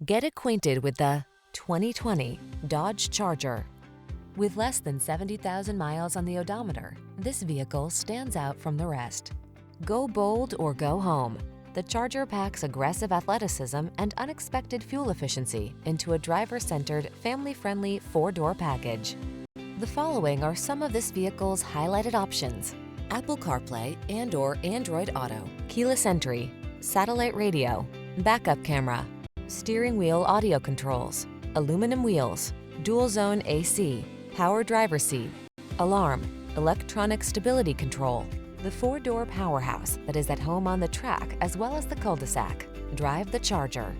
Get acquainted with the 2020 Dodge Charger. With less than 70,000 miles on the odometer, this vehicle stands out from the rest. Go bold or go home. The Charger packs aggressive athleticism and unexpected fuel efficiency into a driver-centered, family-friendly four-door package. The following are some of this vehicle's highlighted options: Apple CarPlay and/or Android Auto, keyless entry, satellite radio, backup camera, steering wheel audio controls, aluminum wheels, dual zone AC, power driver seat, alarm, electronic stability control, the four-door powerhouse that is at home on the track as well as the cul-de-sac. Drive the Charger.